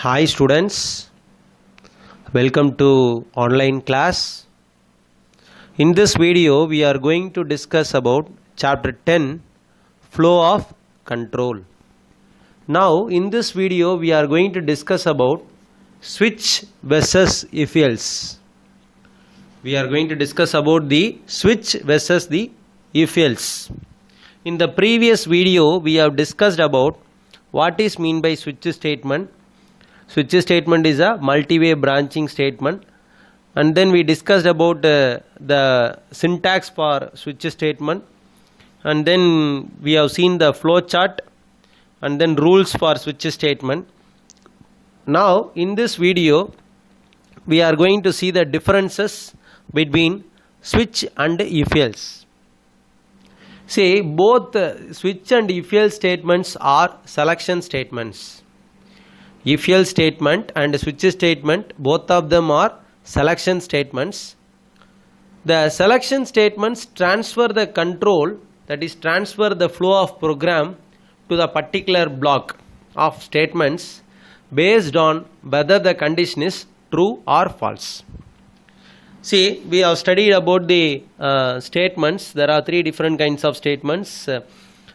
Hi students, welcome to online class. In this video we are going to discuss about chapter 10, flow of control. Now in this video we are going to discuss about switch versus if else. We are going to discuss about the switch versus the if else. In the previous video we have discussed about what is mean by switch statement. Switch statement is a multi-way branching statement, and then we discussed about the syntax for switch statement, and then we have seen the flow chart and then rules for switch statement. Now in this video we are going to see the differences between switch and if else. See, both switch and if else statements are selection statements. If else statement and switch statement, both of them are selection statements. The selection statements transfer the control, that is transfer the flow of program to the particular block of statements based on whether the condition is true or false. See, we have studied about the statements. There are three different kinds of statements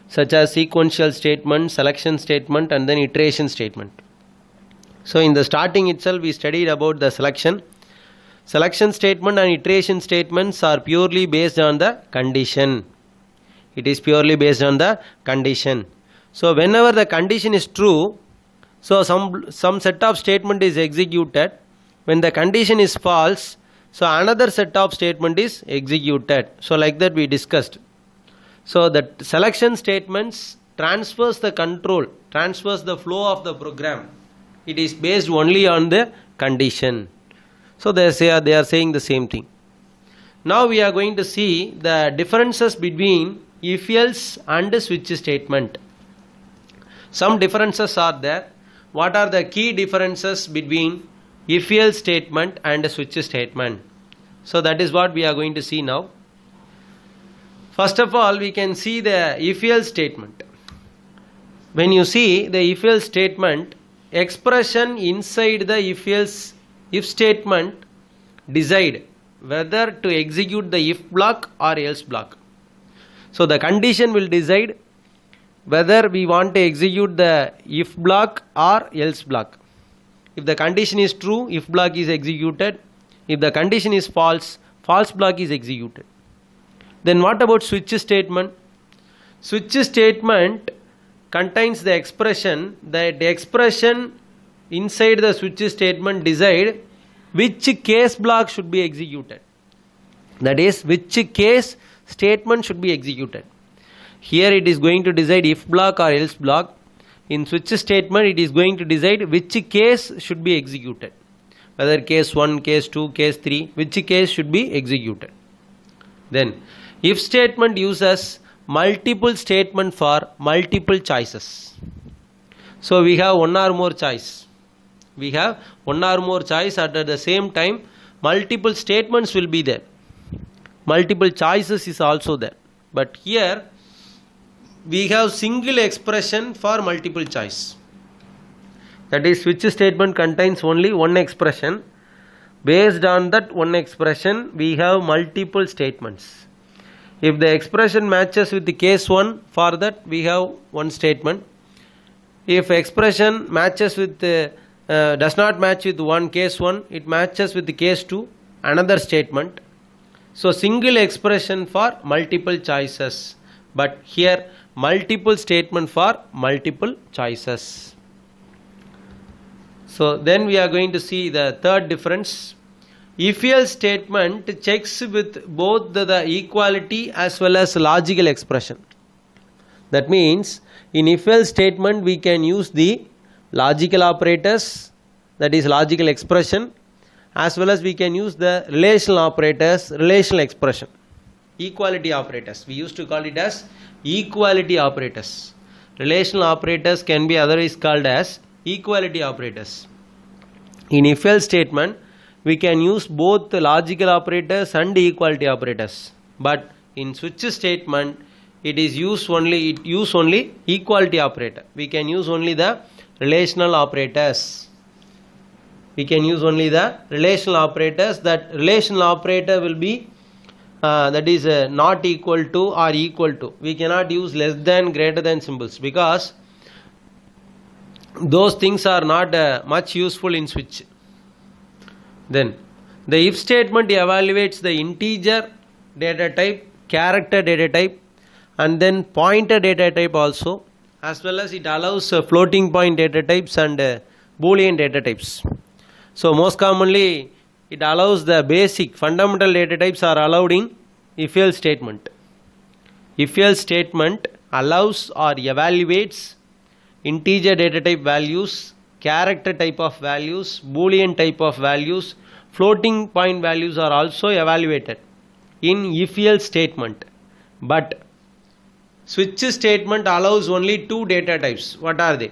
such as sequential statement, selection statement, and then iteration statement. So in the starting itself we studied about the selection. Selection statement and iteration statements are purely based on the condition. It is purely based on the condition. So whenever the condition is true, so some set of statement is executed. When the condition is false, so another set of statement is executed. So like that we discussed. So the selection statements transfers the control, transfers the flow of the program. It is based only on the condition. So they are saying the same thing. Now we are going to see the differences between if else and switch statement. Some differences are there. What are the key differences between if else statement and switch statement? So that is what we are going to see now. First of all, we can see the if else statement. When you see the if else statement, expression inside the if statement decide whether to execute the if block or else block. So the condition will decide whether we want to execute the if block or else block. If the condition is true, if block is executed. If the condition is false, false block is executed. Then what about switch statement? Switch statement contains the expression, that the expression inside the switch statement decide which case block should be executed. That is, which case statement should be executed. Here it is going to decide if block or else block. In switch statement it is going to decide which case should be executed. Whether case 1, case 2, case 3, which case should be executed. Then if statement uses multiple statement for multiple choices. So we have one or more choice. We have one or more choice, at the same time multiple statements will be there. Multiple choices is also there. But here we have single expression for multiple choice. That is, switch statement contains only one expression. Based on that one expression we have multiple statements. If the expression matches with the case 1, for that we have one statement. If expression matches with does not match with case 1, it matches with the case 2, another statement. So single expression for multiple choices, but here multiple statement for multiple choices. So then we are going to see the third difference. If else statement checks with both the equality as well as logical expression. That means in if else statement we can use the logical operators, that is logical expression, as well as we can use the relational operators, relational expression. Equality operators, we used to call it as equality operators. Relational operators can be otherwise called as equality operators. In if else statement we can use both the logical operators and equality operators, but in switch statement it use only equality operator. We can use only the relational operators. we can use only the relational operators. That relational operator will be that is not equal to or equal to. We cannot use less than, greater than symbols, because those things are not much useful in switch. Then the if statement evaluates the integer data type, character data type, and then pointer data type also, as well as it allows floating point data types and boolean data types. So most commonly it allows the basic fundamental data types are allowed in if else statement. If else statement allows or evaluates integer data type values, character type of values, boolean type of values, floating point values are also evaluated in if else statement. But switch statement allows only two data types. What are they?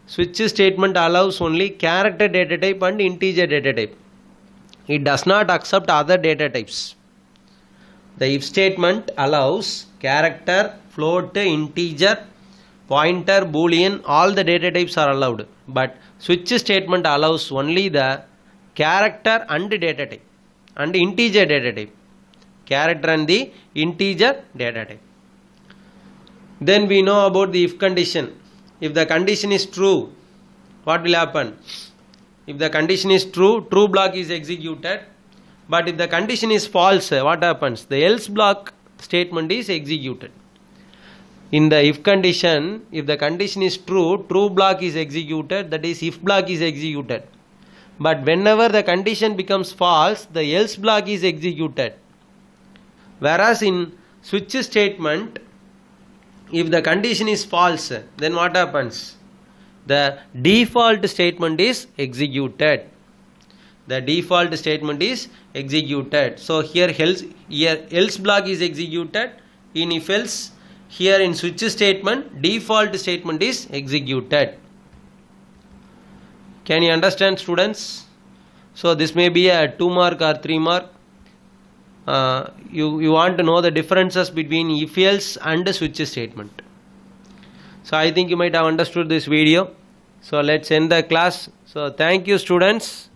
Switch statement allows only character data type and integer data type. It does not accept other data types. The if statement allows character, float, integer, pointer, boolean, all the data types are allowed. But switch statement allows only the character and data type and integer data type. Character and the integer data type. Then we know about the if condition. If the condition is true, what will happen? If the condition is true, true block is executed. But if the condition is false, what happens? The else block statement is executed. In the if condition, if the condition is true, true block is executed, that is if block is executed. But whenever the condition becomes false, the else block is executed. Whereas in switch statement, if the condition is false, then what happens? The default statement is executed. The default statement is executed. So here else block is executed in if else. Here in switch statement, default statement is executed. Can you understand, students? So this may be a 2 mark or 3 mark. You want to know the differences between if else and switch statement. So I think you might have understood this video. So let's end the class. So thank you, students.